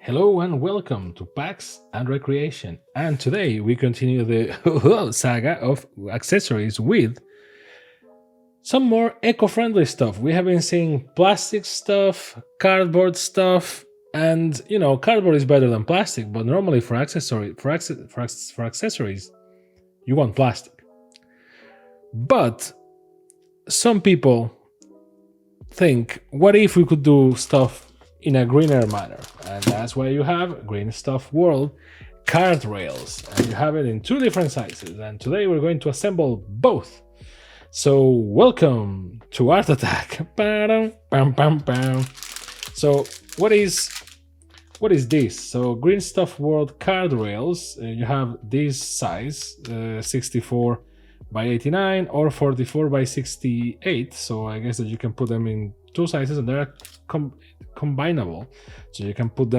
Hello and welcome to Packs and Recreation. And today we continue the saga of accessories with some more eco-friendly stuff. We have been seeing plastic stuff, cardboard stuff, and cardboard is better than plastic, but normally for accessories, you want plastic. But some people think, what if we could do stuff in a greener manner? And that's why you have Green Stuff World card rails, and you have it in two different sizes, and today we're going to assemble both. So welcome to Art Attack. So what is this? So Green Stuff World card rails, you have this size, 64 by 89 or 44 by 68, so I guess that you can put them in two sizes, and they're combinable, so you can put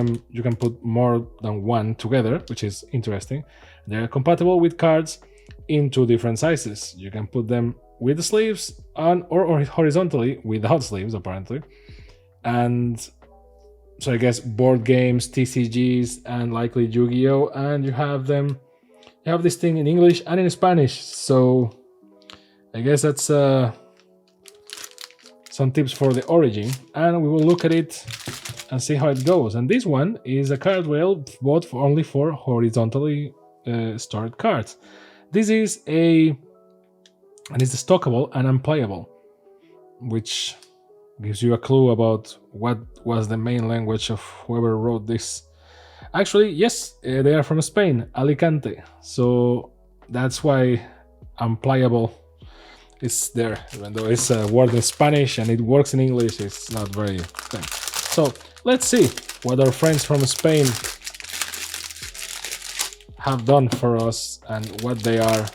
more than one together, which is interesting. They're compatible with cards in two different sizes. You can put them with the sleeves on or horizontally without sleeves, apparently. And so I guess board games, TCGs, and likely YuGiOh, and you have this thing in English and in Spanish. So I guess that's some tips for the origin, and we will look at it and see how it goes. And this one is a card rail bought only for horizontally stored cards. This is it's stockable and unplayable, which gives you a clue about what was the main language of whoever wrote this. Actually, yes, they are from Spain, Alicante, so that's why unplayable is there. Even though it's a word in Spanish and it works in English, it's not very thing. So let's see what our friends from Spain have done for us and what they are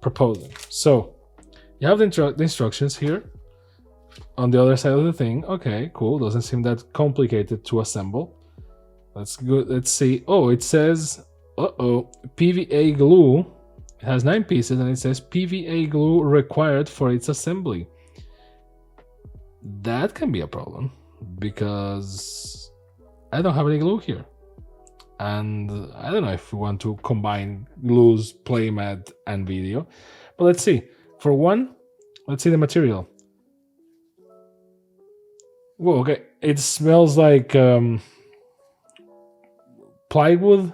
proposing. So you have the instructions here on the other side of the thing. Okay, cool. Doesn't seem that complicated to assemble. That's good. Let's see. Oh, it says, PVA glue. It has 9 pieces, and it says PVA glue required for its assembly. That can be a problem because I don't have any glue here. And I don't know if we want to combine glues, playmat, and video. But let's see. For one, let's see the material. Whoa, okay. It smells like plywood.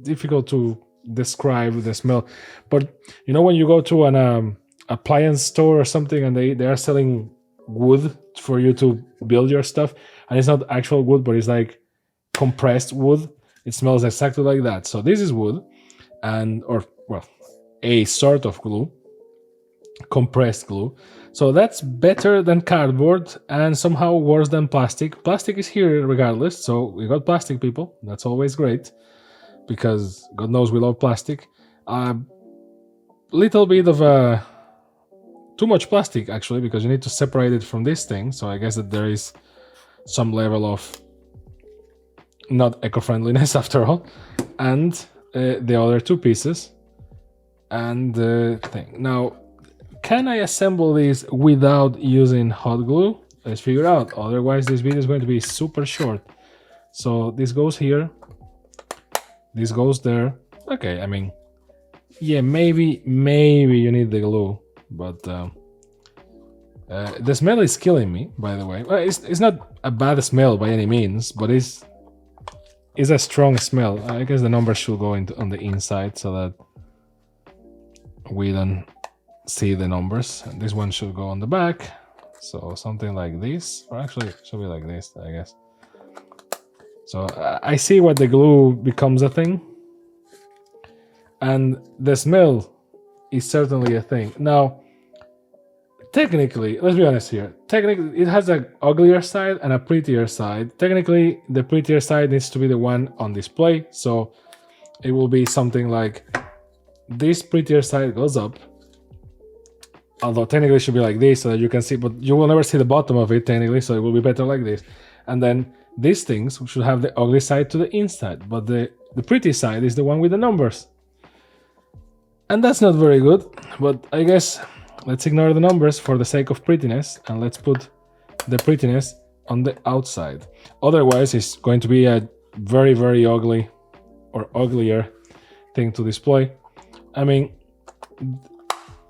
Difficult to describe the smell, but when you go to an appliance store or something and they are selling wood for you to build your stuff, and it's not actual wood but it's like compressed wood, it smells exactly like that. So this is wood, or a sort of glue, compressed glue. So that's better than cardboard and somehow worse than plastic. Plastic is here regardless, so we got plastic, people. That's always great, because God knows we love plastic. Little bit of too much plastic, actually, because you need to separate it from this thing. So I guess that there is some level of not eco-friendliness after all. And the other two pieces and the thing. Now, can I assemble these without using hot glue? Let's figure out. Otherwise, this video is going to be super short. So this goes here. This goes there. Okay, I mean, yeah, maybe you need the glue, but the smell is killing me, by the way. Well, it's not a bad smell by any means, but it's a strong smell. I guess the numbers should go on the inside so that we don't see the numbers. And this one should go on the back, so something like this, or actually it should be like this, I guess. So I see what the glue becomes a thing, and the smell is certainly a thing. Now, technically, let's be honest here, technically it has an uglier side and a prettier side. Technically, the prettier side needs to be the one on display, so it will be something like this. Prettier side goes up, although technically it should be like this so that you can see, but you will never see the bottom of it technically, so it will be better like this. And then these things should have the ugly side to the inside, but the pretty side is the one with the numbers. And that's not very good, but I guess let's ignore the numbers for the sake of prettiness, and let's put the prettiness on the outside. Otherwise, it's going to be a very, very ugly or uglier thing to display. I mean,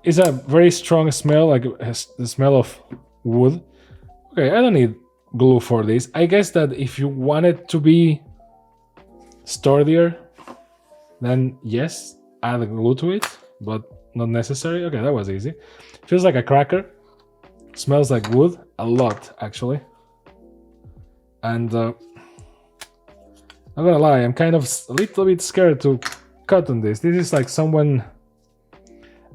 it's a very strong smell, like the smell of wood. Okay, I don't need glue for this. I guess that if you want it to be sturdier, then yes, add glue to it, but not necessary. Okay, that was easy. Feels like a cracker. Smells like wood a lot, actually. And I'm not gonna lie, I'm kind of a little bit scared to cut on this. This is like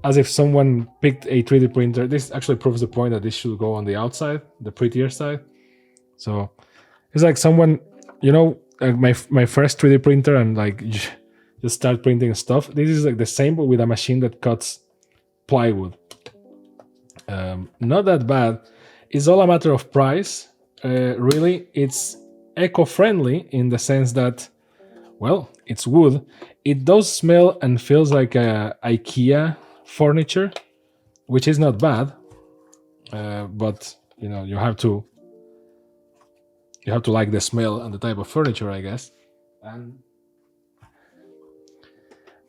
as if someone picked a 3D printer. This actually proves the point that this should go on the outside, the prettier side. So it's like someone, you know, like my first 3D printer, and like just start printing stuff. This is like the same, but with a machine that cuts plywood. Not that bad. It's all a matter of price. Really, it's eco-friendly in the sense that, well, it's wood. It does smell and feels like a IKEA furniture, which is not bad. But you know, you have to like the smell and the type of furniture, I guess.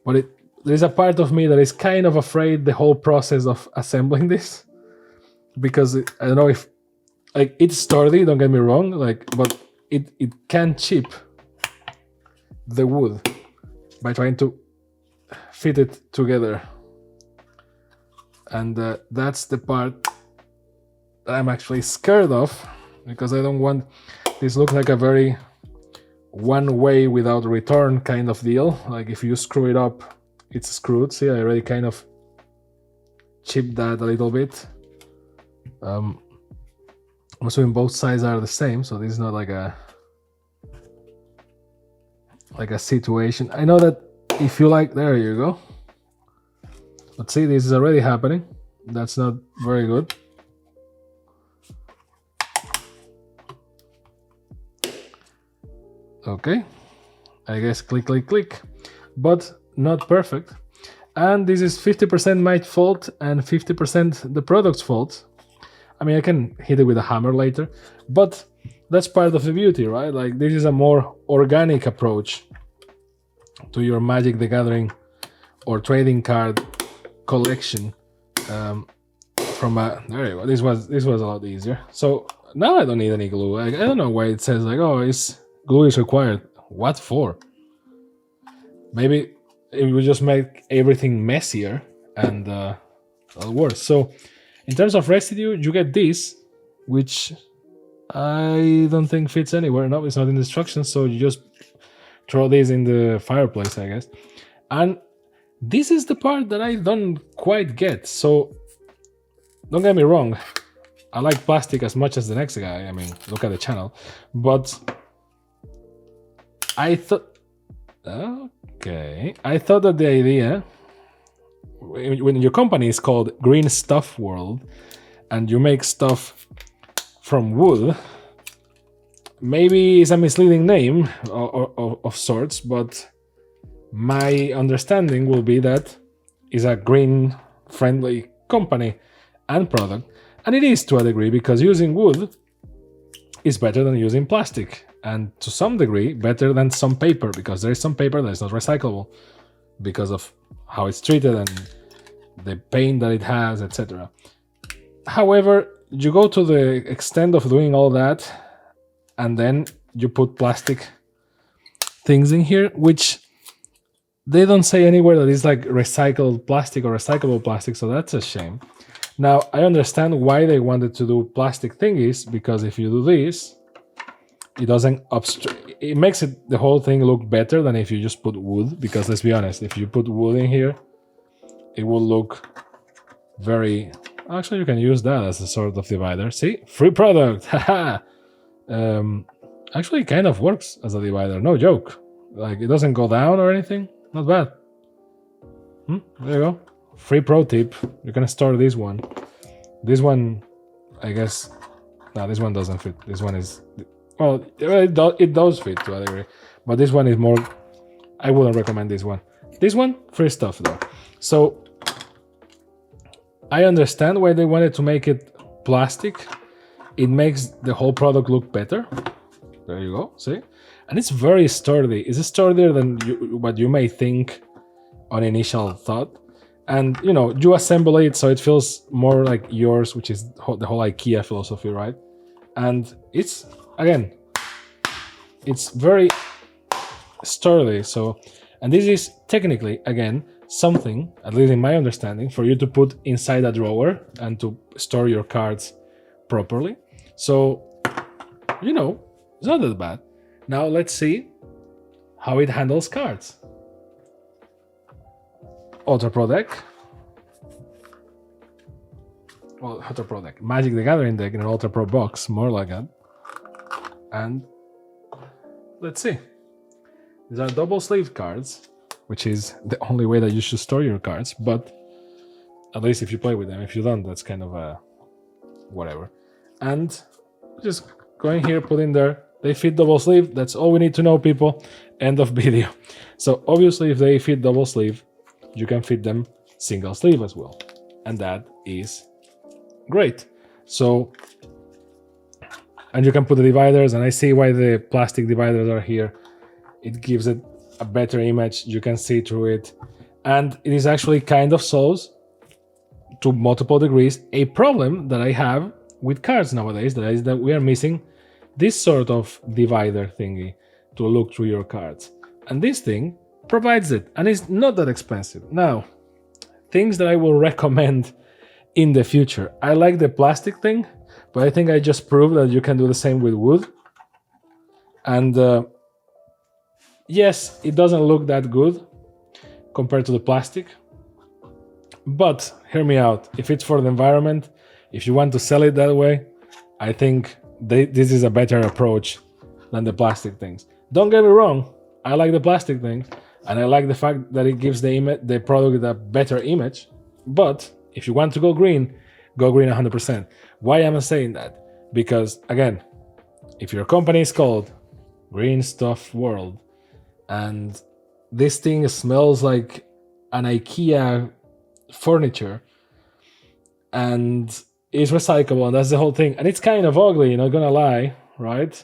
But there's a part of me that is kind of afraid the whole process of assembling this, because I don't know if, like, it's sturdy, don't get me wrong, like, but it can chip the wood by trying to fit it together. And that's the part that I'm actually scared of, because I don't want this look like a very one way without return kind of deal. Like if you screw it up, it's screwed. See, I already kind of chipped that a little bit. I'm assuming both sides are the same, so this is not like a situation. I know that if you like, there you go. But see, this is already happening. That's not very good. Okay, I guess click, click, click, but not perfect. And this is 50% my fault and 50% the product's fault. I mean, I can hit it with a hammer later, but that's part of the beauty, right? Like, this is a more organic approach to your Magic the Gathering or trading card collection. From a, there you go. This was a lot easier. So now I don't need any glue. I don't know why it says like, oh, glue is required. What for? Maybe it would just make everything messier and worse. So in terms of residue, you get this, which I don't think fits anywhere. No, it's not in the instructions, so you just throw this in the fireplace, I guess. And this is the part that I don't quite get. So don't get me wrong, I like plastic as much as the next guy. I mean, look at the channel. But I thought, okay, I thought that the idea, when your company is called Green Stuff World and you make stuff from wood, maybe it's a misleading name of sorts, but my understanding will be that it's a green friendly company and product, and it is to a degree, because using wood is better than using plastic, and to some degree better than some paper, because there is some paper that is not recyclable because of how it's treated and the paint that it has, etc. However, you go to the extent of doing all that and then you put plastic things in here, which they don't say anywhere that it's like recycled plastic or recyclable plastic, so that's a shame. Now, I understand why they wanted to do plastic thingies, because if you do this, it doesn't it makes the whole thing look better than if you just put wood, because let's be honest, if you put wood in here, it will look very... Actually, you can use that as a sort of divider. See? Free product! Haha! Actually, it kind of works as a divider, no joke. Like, it doesn't go down or anything. Not bad. There you go. Free pro tip. You can store this one. This one, I guess... No, this one doesn't fit. This one is... Well, it does fit to a degree. But this one is more... I wouldn't recommend this one. This one, free stuff though. So, I understand why they wanted to make it plastic. It makes the whole product look better. There you go, see? and it's very sturdy. It's sturdier than what you may think on initial thought. And you assemble it so it feels more like yours, which is the whole IKEA philosophy, right? And it's very sturdy. So, and this is technically, again, something, at least in my understanding, for you to put inside a drawer and to store your cards properly. So, it's not that bad. Now let's see how it handles cards. Ultra Pro deck. Well, Ultra Pro deck. Magic the Gathering deck in an Ultra Pro box, more like that. And let's see. These are double sleeved cards, which is the only way that you should store your cards, but at least if you play with them. If you don't, that's kind of a whatever. And just go in here, put in there. They fit double sleeve. That's all we need to know, people. End of video. So obviously, if they fit double sleeve, you can fit them single sleeve as well. And that is great. So, and you can put the dividers, and I see why the plastic dividers are here. It gives it a better image. You can see through it. And it is actually kind of solves, to multiple degrees, a problem that I have with cards nowadays. That is that we are missing this sort of divider thingy to look through your cards. And this thing provides it, and it's not that expensive. Now, things that I will recommend in the future. I like the plastic thing, but I think I just proved that you can do the same with wood. And yes, it doesn't look that good compared to the plastic. But hear me out. If it's for the environment, if you want to sell it that way, I think this is a better approach than the plastic things. Don't get me wrong. I like the plastic thing, and I like the fact that it gives the product a better image. But if you want to go green 100%. Why am I saying that? Because again, if your company is called Green Stuff World, and this thing smells like an IKEA furniture, and is recyclable, and that's the whole thing, and it's kind of ugly, not gonna lie, right?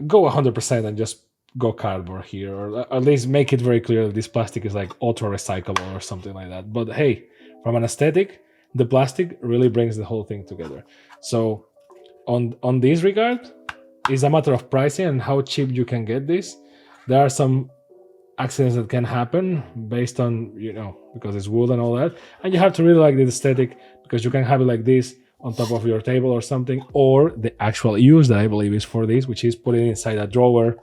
Go 100% and just go cardboard here, or at least make it very clear that this plastic is like ultra recyclable or something like that. But hey, from an aesthetic, the plastic really brings the whole thing together. So on this regard, it's a matter of pricing and how cheap you can get this. There are some accidents that can happen based on, because it's wood and all that, and you have to really like the aesthetic, because you can have it like this on top of your table or something, or the actual use that I believe is for this, which is put it inside a drawer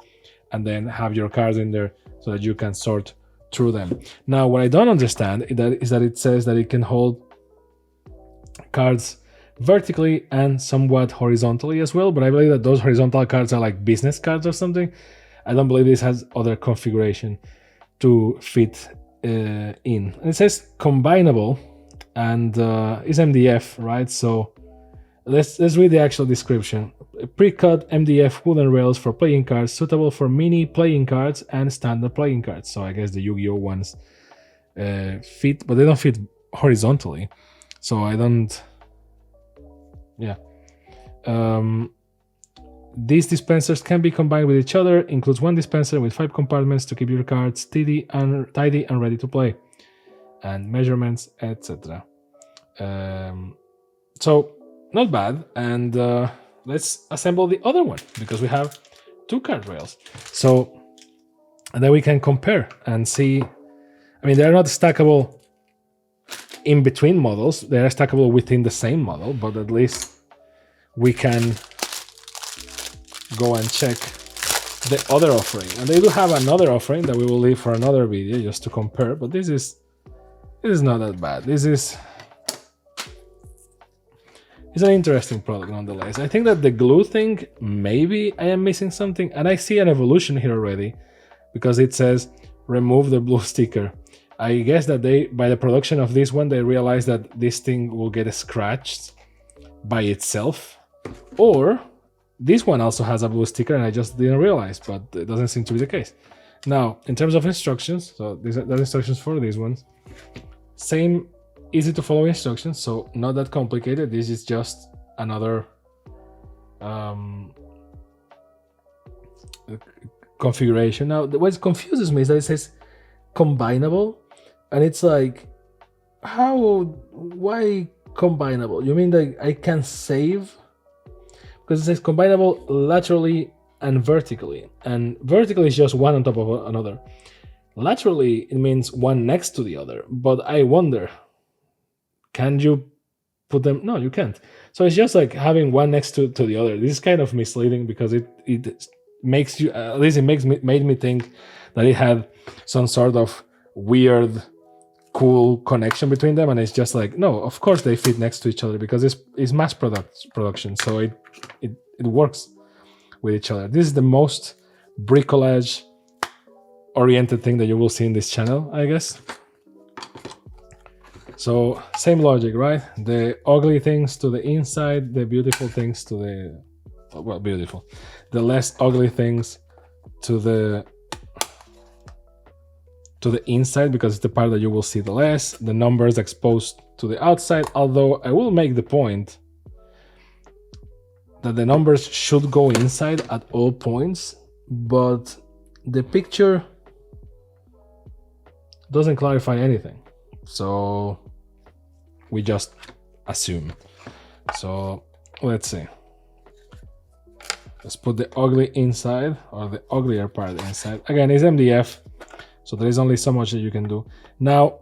and then have your cards in there so that you can sort through them. Now, what I don't understand is that it says that it can hold cards vertically and somewhat horizontally as well, but I believe that those horizontal cards are like business cards or something. I don't believe this has other configuration to fit in. And it says combinable, and it's MDF, right? So let's read the actual description. Pre-cut MDF wooden rails for playing cards, suitable for mini playing cards and standard playing cards. So I guess the YuGiOh ones fit, but they don't fit horizontally. So I don't. Yeah. These dispensers can be combined with each other. Includes one dispenser with 5 compartments to keep your cards tidy and ready to play, and measurements, etc. So not bad. And let's assemble the other one, because we have 2 card rails. So, and then we can compare and see. I mean, they're not stackable in between models. They are stackable within the same model, but at least we can go and check the other offering. And they do have another offering that we will leave for another video just to compare, but this is not that bad. It's an interesting product nonetheless. I think that the glue thing, maybe I am missing something, and I see an evolution here already, because it says remove the blue sticker. I guess that by the production of this one, they realized that this thing will get scratched by itself, or this one also has a blue sticker and I just didn't realize, but it doesn't seem to be the case. Now, in terms of instructions, so these are the instructions for these ones. Same easy to follow instructions, so not that complicated. This is just another configuration. Now, what confuses me is that it says combinable, and it's like, why combinable? You mean that I can save? Because it says combinable laterally and vertically, and vertically is just one on top of another. Laterally, it means one next to the other, but I wonder, can you put them? No, you can't. So it's just like having one next to the other. This is kind of misleading because it makes you, at least it made me think that it had some sort of weird, cool connection between them, and it's just like, no, of course they fit next to each other because it's mass production, so it works with each other. This is the most bricolage oriented thing that you will see in this channel, I guess. So same logic, right? The ugly things to the inside, the beautiful things to the, well, beautiful, the less ugly things to the inside, because it's the part that you will see the less. The numbers exposed to the outside, although I will make the point that the numbers should go inside at all points, but the picture doesn't clarify anything, so we just assume. So let's see, let's put the ugly inside, or the uglier part inside. Again, it's MDF, so there is only so much that you can do. Now,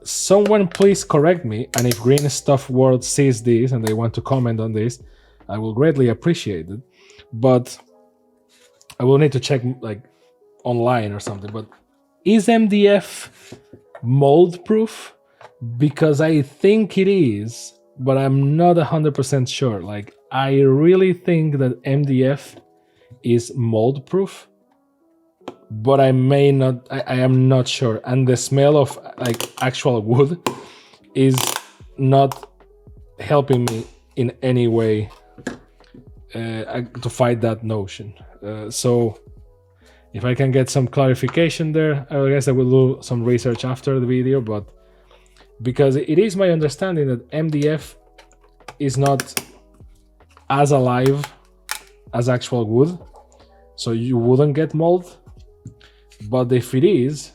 someone please correct me, and if Green Stuff World sees this and they want to comment on this, I will greatly appreciate it, but I will need to check like online or something. But is MDF mold proof? Because I think it is, but I'm not 100% sure. Like, I really think that MDF is mold proof, but I may not, I am not sure. And the smell of like actual wood is not helping me in any way to fight that notion. So if I can get some clarification there, I guess I will do some research after the video, but because it is my understanding that MDF is not as alive as actual wood, so you wouldn't get mold. But if it is,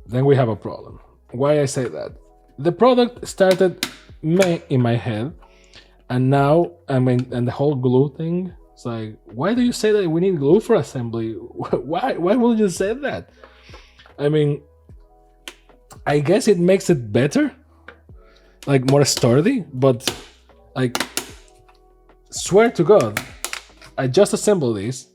then we have a problem. Why I say that? The product started in my head, and now, I mean, and the whole glue thing, it's like, why do you say that we need glue for assembly? Why would you say that? I mean, I guess it makes it better, like more sturdy, but like, swear to God, I just assembled this.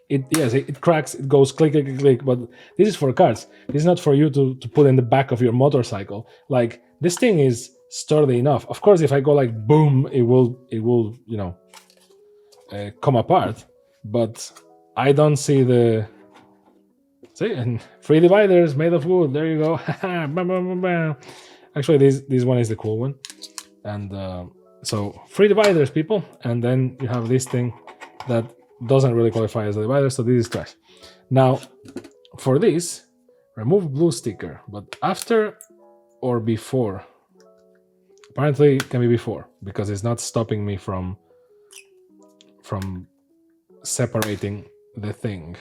It cracks, it goes click, click, click, but this is for cards. This is not for you to put in the back of your motorcycle. Like, this thing is sturdy enough. Of course, if I go like boom, it will, you know, come apart, but I don't see the, see, and 3 dividers made of wood, there you go. Actually, this one is the cool one. And so 3 dividers, people, and then you have this thing that doesn't really qualify as a divider, so this is trash. Now, for this, remove blue sticker, but after or before? Apparently it can be before, because it's not stopping me from separating the thing.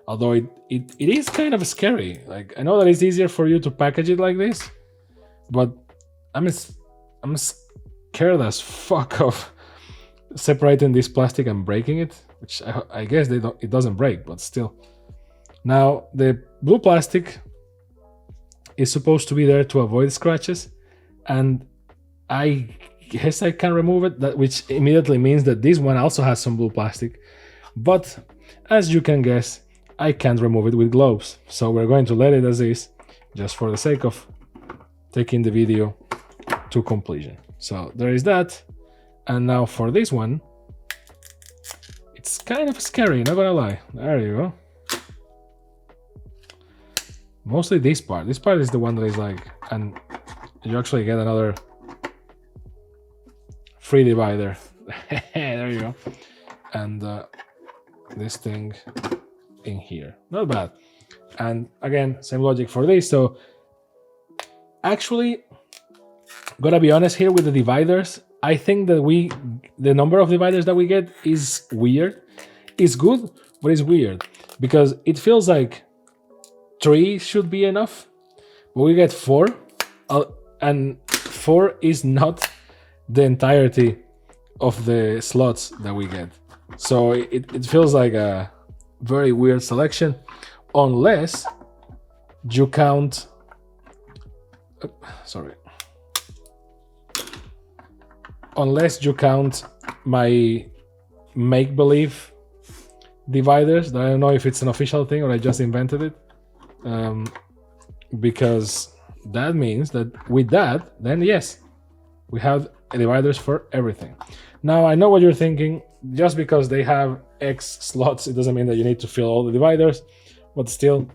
Although it is kind of scary. Like, I know that it's easier for you to package it like this, but I'm scared as fuck of separating this plastic and breaking it, which I guess it doesn't break, but still. Now, the blue plastic is supposed to be there to avoid scratches, and I guess I can remove it, which immediately means that this one also has some blue plastic, but as you can guess, I can't remove it with gloves, so we're going to let it as is, just for the sake of taking the video to completion. So there is that. And now for this one, it's kind of scary, not gonna lie. There you go. Mostly this part. This part is the one that is like, and you actually get another 3 divider. There you go. And this thing in here. Not bad. And again, same logic for this. So actually, gotta be honest here with the dividers. I think that the number of dividers that we get is weird. It's good, but it's weird because it feels like 3 should be enough, but we get 4, and 4 is not the entirety of the slots that we get. So it feels like a very weird selection, unless you count. Unless you count my make-believe dividers. I don't know if it's an official thing or I just invented it. Because that means that with that, then yes, we have dividers for everything. Now I know what you're thinking. Just because they have X slots, it doesn't mean that you need to fill all the dividers. But still,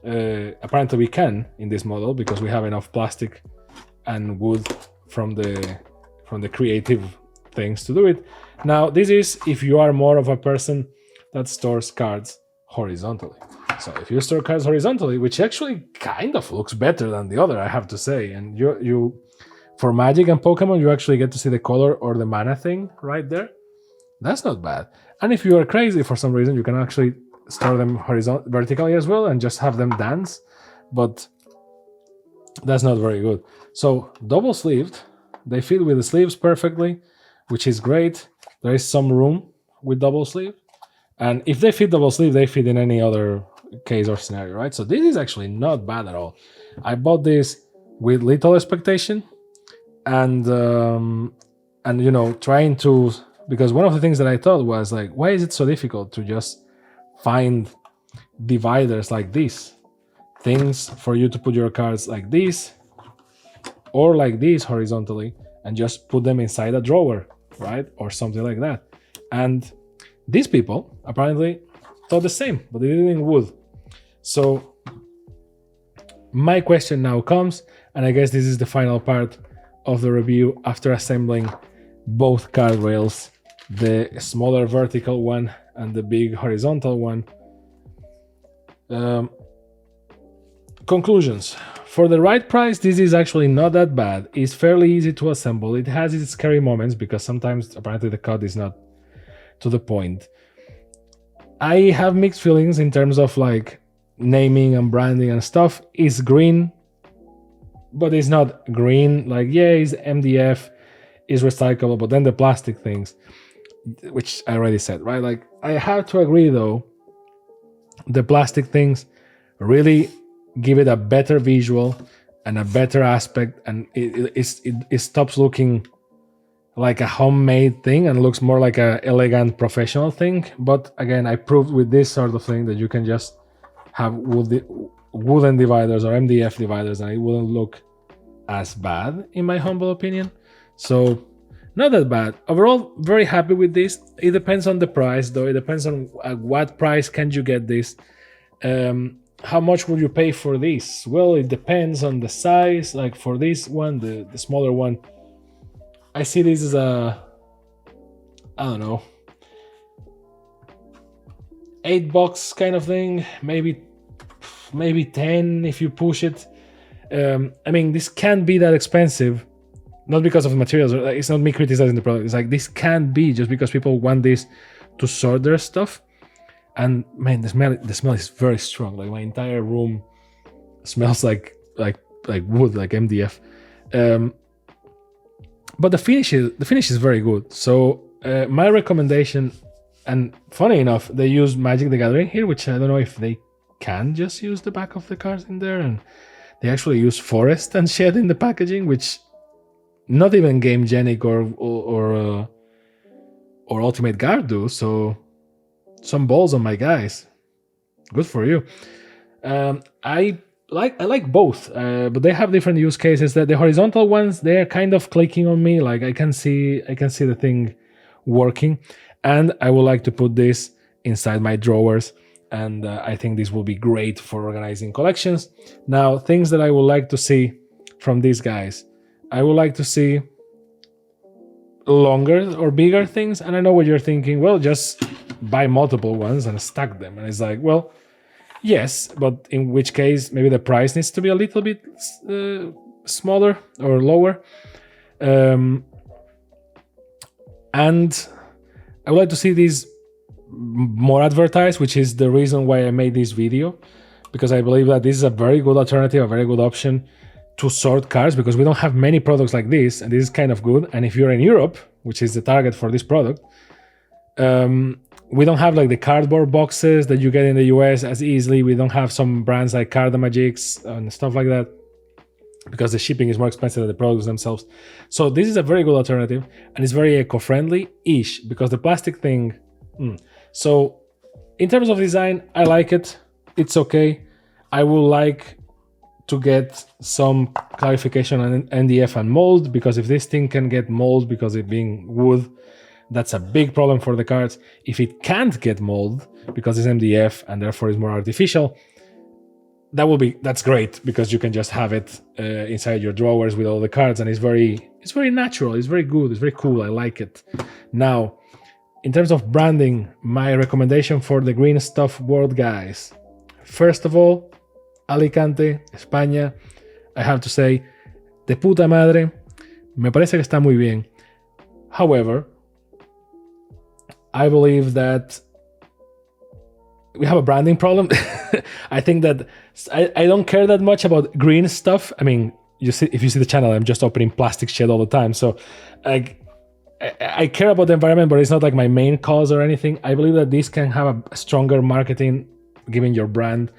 apparently we can in this model because we have enough plastic and wood from the creative things to do it. Now this is if you are more of a person that stores cards horizontally. So if you store cards horizontally, which actually kind of looks better than the other, I have to say, and you for Magic and Pokemon, you actually get to see the color or the mana thing right there. That's not bad. And if you are crazy for some reason, you can actually store them vertically as well and just have them dance, but that's not very good. So double sleeved, they fit with the sleeves perfectly, which is great. There is some room with double sleeve, and if they fit double sleeve, they fit in any other case or scenario, right? So this is actually not bad at all. I bought this with little expectation, and you know, trying to, because one of the things that I thought was like, why is it so difficult to just find dividers like this, things for you to put your cards like this or like this horizontally and just put them inside a drawer, right? Or something like that. And these people apparently thought the same, but they did it in wood. So my question now comes, and I guess this is the final part of the review after assembling both card rails, the smaller vertical one and the big horizontal one. Conclusions. For the right price, this is actually not that bad. It's fairly easy to assemble. It has its scary moments because sometimes apparently the cut is not to the point. I have mixed feelings in terms of like naming and branding and stuff. It's green, but it's not green. Like, yeah, it's MDF, is recyclable, but then the plastic things, which I already said, right? Like, I have to agree though, the plastic things really give it a better visual and a better aspect, and it stops looking like a homemade thing and looks more like a elegant professional thing. But again, I proved with this sort of thing that you can just have wooden dividers or MDF dividers and it wouldn't look as bad, in my humble opinion. So not that bad overall. Very happy with this. It depends on the price though. It depends on at what price can you get this. How much will you pay for this? Well, it depends on the size. Like for this one, the smaller one, I see this as a, I don't know, $8 kind of thing, maybe 10 if you push it. I mean, this can't be that expensive, not because of the materials. It's not me criticizing the product. It's like this can't be just because people want this to sort their stuff. And man, the smell is very strong. Like my entire room smells like wood, like MDF. But the finish is very good. So my recommendation, and funny enough, they use Magic the Gathering here, which I don't know if they can just use the back of the cards in there, and they actually use Forest and Shed in the packaging, which not even Game Genic or Ultimate Guard do. So some balls on my guys. Good for you. I like both, but they have different use cases. That the horizontal ones, they're kind of clicking on me. Like I can see the thing working, and I would like to put this inside my drawers. And I think this will be great for organizing collections. Now, things that I would like to see from these guys. I would like to see longer or bigger things. And I know what you're thinking. Well, just buy multiple ones and stack them. And it's like, well, yes, but in which case maybe the price needs to be a little bit smaller or lower. And I would like to see these more advertised, which is the reason why I made this video, because I believe that this is a very good alternative, a very good option to sort cards, because we don't have many products like this, and this is kind of good. And if you're in Europe, which is the target for this product, we don't have like the cardboard boxes that you get in the US as easily. We don't have some brands like Cardamagics and stuff like that, because the shipping is more expensive than the products themselves. So this is a very good alternative, and it's very eco-friendly-ish, because the plastic thing... So in terms of design, I like it. It's okay. I would like to get some clarification on NDF and mold, because if this thing can get mold because it being wood, that's a big problem for the cards. If it can't get mold because it's MDF and therefore is more artificial, that's great, because you can just have it inside your drawers with all the cards, and it's very natural, it's very good, it's very cool. I like it. Now, in terms of branding, my recommendation for the green stuff world, guys. First of all, Alicante, España. I have to say, de puta madre. Me parece que está muy bien. However, I believe that we have a branding problem. I think that I don't care that much about green stuff. I mean, if you see the channel, I'm just opening plastic shit all the time. So I care about the environment, but it's not like my main cause or anything. I believe that this can have a stronger marketing given your brand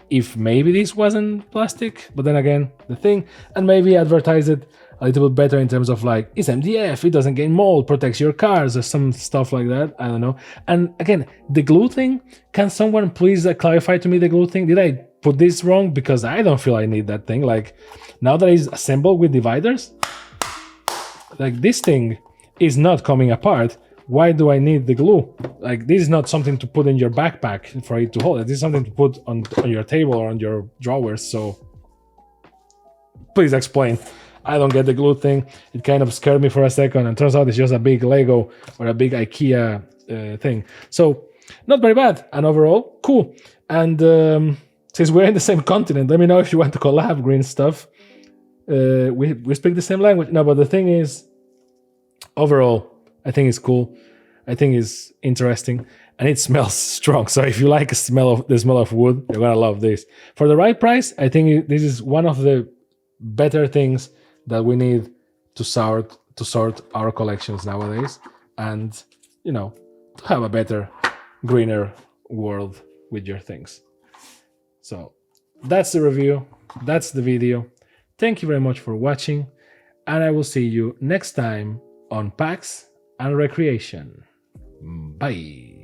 if maybe this wasn't plastic, but then again, the thing, and maybe advertise it a little bit better in terms of like, it's MDF, it doesn't get mold, protects your cars, or some stuff like that. I don't know. And again, the glue thing, can someone please clarify to me the glue thing? Did I put this wrong? Because I don't feel I need that thing. Like, now that it's assembled with dividers, like this thing is not coming apart. Why do I need the glue? Like, this is not something to put in your backpack for it to hold it. This is something to put on your table or on your drawers. So please explain. I don't get the glue thing. It kind of scared me for a second, and turns out it's just a big Lego or a big IKEA thing. So not very bad, and overall cool. And since we're in the same continent, let me know if you want to collab green stuff. We speak the same language. No, but the thing is, overall, I think it's cool. I think it's interesting, and it smells strong. So if you like the smell of wood, you're gonna love this. For the right price, I think this is one of the better things that we need to sort our collections nowadays, and to have a better, greener world with your things. So that's the review. That's the video. Thank you very much for watching, and I will see you next time on PAX and Recreation. Bye.